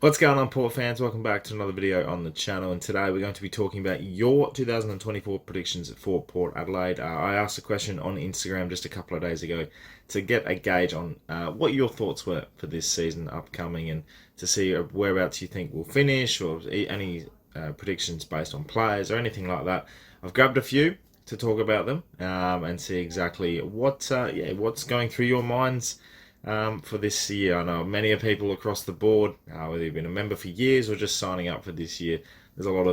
What's going on, Port fans? Welcome back to another video on the channel, and today we're going to be talking about your 2024 predictions for Port Adelaide. I asked a question on Instagram just a couple of days ago to get a gauge on what your thoughts were for this season upcoming, and to see whereabouts you think we'll finish, or any predictions based on players or anything like that. I've grabbed a few to talk about them and see exactly what's going through your minds for this year. I know many of people across the board, whether you've been a member for years or just signing up for this year, there's a lot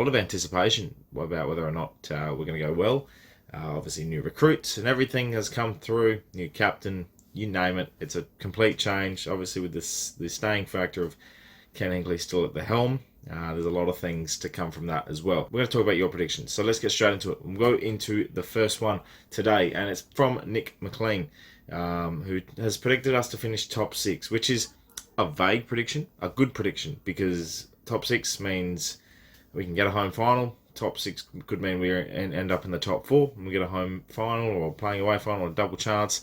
of anticipation about whether or not we're going to go well. Obviously, new recruits and everything has come through. New captain, you name it. It's a complete change. Obviously, with the staying factor of Ken Hinkley still at the helm. There's a lot of things to come from that as well. We're going to talk about your predictions, so let's get straight into it. We'll go into the first one today, and it's from Nick McLean, who has predicted us to finish top six, which is a vague prediction, a good prediction, because top six means we can get a home final. Top six could mean we end up in the top four, and we get a home final or playing away final or a double chance.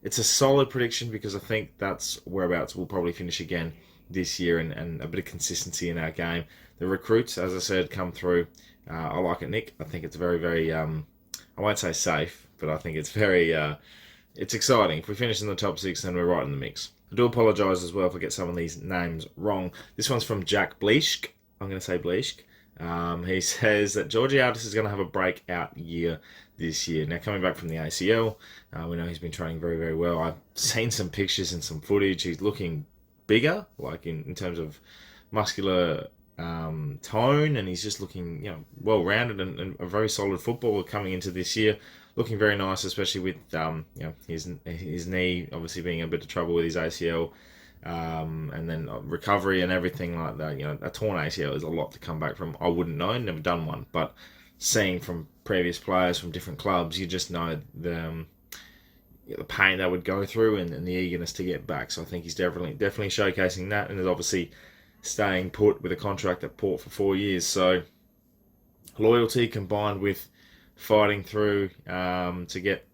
It's a solid prediction because I think that's whereabouts we'll probably finish again this year, and a bit of consistency in our game. The recruits, as I said, come through. I like it, Nick. I think it's very, I won't say safe, but I think it's very, it's exciting. If we finish in the top six, then we're right in the mix. I do apologise as well if I get some of these names wrong. This one's from Jack Bleishk. I'm going to say Bleishk. He says that Georgiadis is going to have a breakout year this year. Now, coming back from the ACL, we know he's been training very well. I've seen some pictures and some footage. He's looking bigger, like in terms of muscular tone, and he's just looking, well-rounded and a very solid footballer coming into this year. Looking very nice, especially with his knee obviously being a bit of trouble with his ACL, and then recovery and everything like that. A torn ACL is a lot to come back from. I wouldn't know, never done one, but seeing from previous players from different clubs, you just know the pain they would go through and the eagerness to get back. So I think he's definitely showcasing that, and is obviously staying put with a contract at Port for 4 years. So loyalty combined with fighting through to get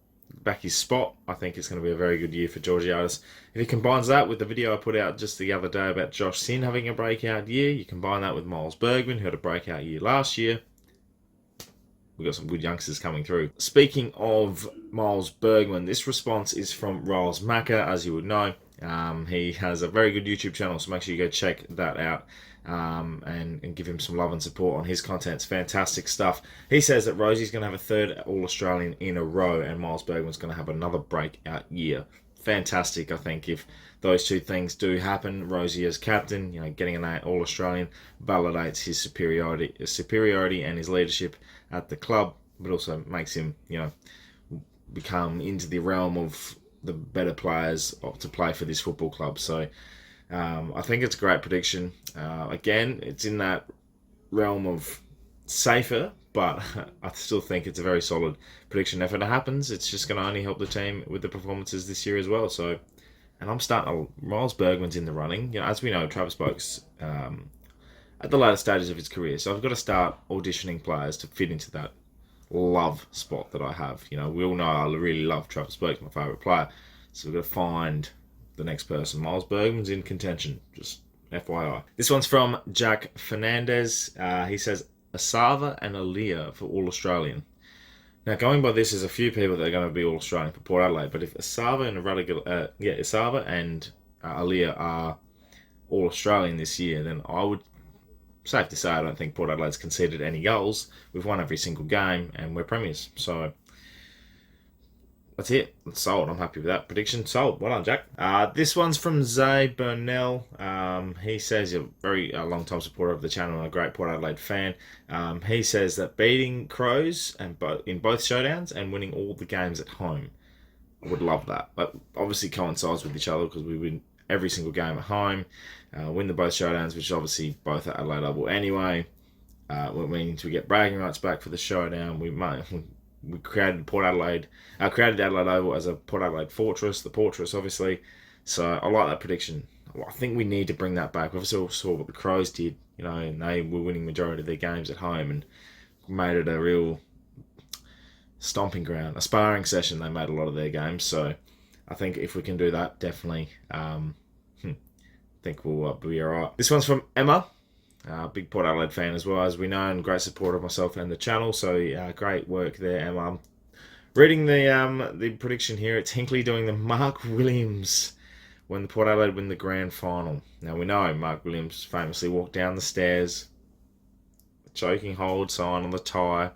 back his spot, I think it's going to be a very good year for Georgiadis. If he combines that with the video I put out just the other day about Josh Sin having a breakout year, you combine that with Miles Bergman, who had a breakout year last year, we've got some good youngsters coming through. Speaking of Miles Bergman, this response is from Riles Macker, as you would know. He has a very good YouTube channel, so make sure you go check that out and give him some love and support on his content. It's fantastic stuff. He says that Rosie's going to have a third All-Australian in a row, and Miles Bergman's going to have another breakout year. Fantastic, I think, if those two things do happen. Rosie as captain, getting an All-Australian validates his superiority and his leadership at the club, but also makes him, become into the realm of the better players to play for this football club. So I think it's a great prediction. Again, it's in that realm of safer, but I still think it's a very solid prediction. If it happens, it's just going to only help the team with the performances this year as well. So, and I'm starting. Miles Bergman's in the running. As we know, Travis Boak's at the later stages of his career, so I've got to start auditioning players to fit into that love spot that I have. We all know I really love Travis Boak, my favourite player. So we've got to find the next person. Miles Bergman's in contention, just FYI. This one's from Jack Fernandez. He says Asava and Aaliyah for All-Australian. Now, going by this, there's a few people that are going to be All-Australian for Port Adelaide, but if Asava and Aaliyah are All-Australian this year, then I would, safe to say, I don't think Port Adelaide's conceded any goals. We've won every single game, and we're premiers. So that's it. It's sold. I'm happy with that prediction. Sold. Well done, Jack. This one's from Zay Burnell. He says he's a very long-time supporter of the channel and a great Port Adelaide fan. He says that beating Crows in both showdowns and winning all the games at home. I would love that. But obviously coincides with each other because we win every single game at home. Win the both showdowns, which is obviously both at Adelaide Oval anyway. We're meaning to get bragging rights back for the showdown. We created Adelaide Oval as a Port Adelaide fortress, the Fortress, obviously. So I like that prediction. I think we need to bring that back. We obviously saw what the Crows did, and they were winning majority of their games at home and made it a real stomping ground, a sparring session. They made a lot of their games. So I think if we can do that, definitely, think we'll be alright. This one's from Emma. Big Port Adelaide fan as well, as we know, and great supporter of myself and the channel. So great work there, Emma. I'm reading the prediction here. It's Hinkley doing the Mark Williams when the Port Adelaide win the grand final. Now we know Mark Williams famously walked down the stairs, choking hold sign on the tie.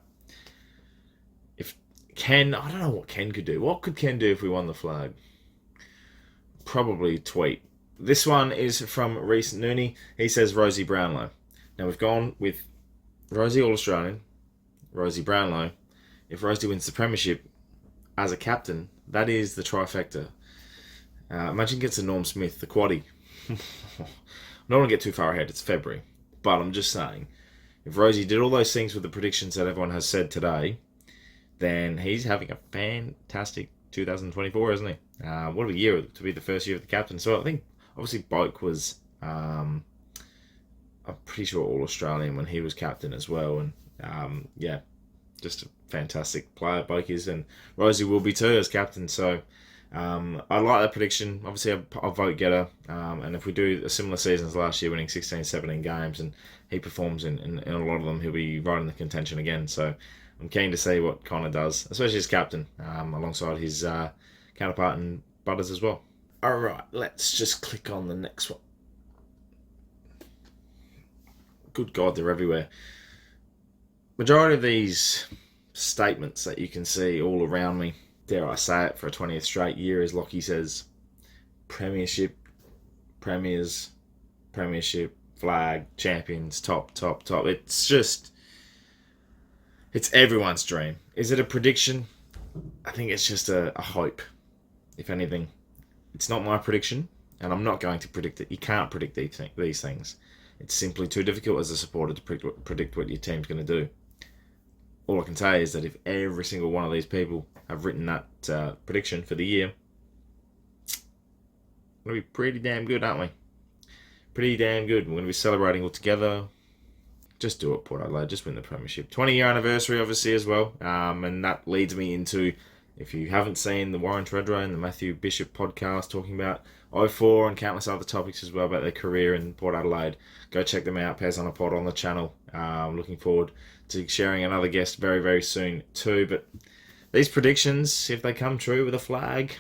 If Ken, I don't know what Ken could do. What could Ken do if we won the flag? Probably tweet. This one is from Reese Nooney. He says Rosie Brownlow. Now we've gone with Rosie All-Australian, Rosie Brownlow. If Rosie wins the premiership as a captain, that is the trifecta. Imagine gets a Norm Smith, the quaddie. I don't want to get too far ahead. It's February. But I'm just saying, if Rosie did all those things with the predictions that everyone has said today, then he's having a fantastic 2024, isn't he? What a year to be the first year of the captain. So I think, obviously, Boak was... I'm pretty sure All-Australian when he was captain as well. And yeah, just a fantastic player, Boak is. And Rosie will be too as captain. So I like that prediction. Obviously, I'll vote getter. And if we do a similar season as last year, winning 16, 17 games, and he performs in a lot of them, he'll be right in the contention again. So I'm keen to see what Connor does, especially as captain, alongside his counterpart and Butters as well. All right, let's just click on the next one. Good God, they're everywhere. Majority of these statements that you can see all around me, dare I say it, for a 20th straight year, as Lockie says, premiership, premiers, premiership, flag, champions, top. It's everyone's dream. Is it a prediction? I think it's just a hope, if anything. It's not my prediction, and I'm not going to predict it. You can't predict these things. It's simply too difficult as a supporter to predict what your team's going to do. All I can say is that if every single one of these people have written that prediction for the year, we're going to be pretty damn good, aren't we? Pretty damn good. We're going to be celebrating all together. Just do it, Port Adelaide. Just win the premiership. 20-year anniversary, obviously, as well. And that leads me into, if you haven't seen the Warren Treadway and the Matthew Bishop podcast talking about 04 and countless other topics as well about their career in Port Adelaide, go check them out. Pairs on a Pod on the channel. I'm looking forward to sharing another guest very, very soon too. But these predictions, if they come true with a flag,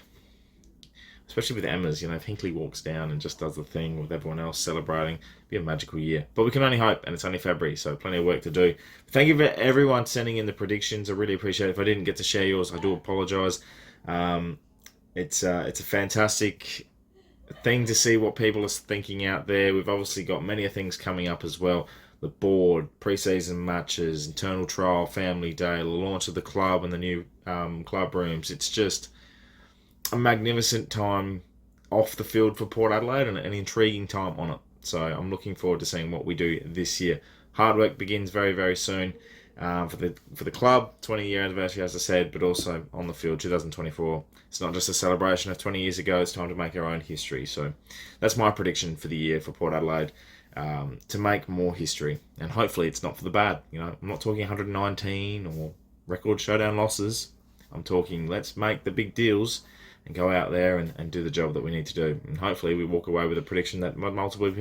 especially with Emma's, if Hinkley walks down and just does the thing with everyone else celebrating, it'll be a magical year. But we can only hope, and it's only February, so plenty of work to do. Thank you for everyone sending in the predictions. I really appreciate it. If I didn't get to share yours, I do apologise. It's a fantastic thing to see what people are thinking out there. We've obviously got many things coming up as well. The board, pre-season matches, internal trial, family day, the launch of the club and the new club rooms. It's just a magnificent time off the field for Port Adelaide and an intriguing time on it. So I'm looking forward to seeing what we do this year. Hard work begins very, very soon for the club. 20-year anniversary, as I said, but also on the field, 2024. It's not just a celebration of 20 years ago. It's time to make our own history. So that's my prediction for the year for Port Adelaide, to make more history. And hopefully it's not for the bad. I'm not talking 119 or record showdown losses. I'm talking let's make the big deals and go out there and do the job that we need to do. And hopefully we walk away with a prediction that multiple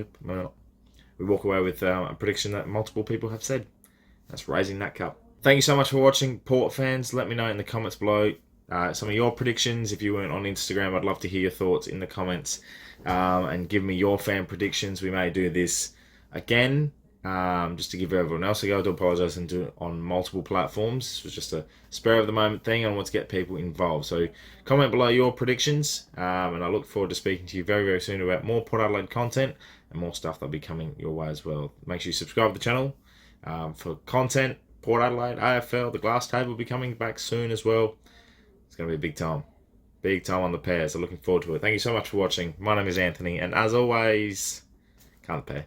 people have said. That's raising that cup. Thank you so much for watching, Port fans. Let me know in the comments below some of your predictions. If you weren't on Instagram, I'd love to hear your thoughts in the comments, and give me your fan predictions. We may do this again, just to give everyone else a go. I do apologise and do it on multiple platforms. This was just a spur of the moment thing. I want to get people involved. So comment below your predictions, and I look forward to speaking to you very, very soon about more Port Adelaide content and more stuff that'll be coming your way as well. Make sure you subscribe to the channel for content. Port Adelaide, AFL, the glass table will be coming back soon as well. It's going to be a big time. Big time on the pair, so looking forward to it. Thank you so much for watching. My name is Anthony, and as always, can't pair.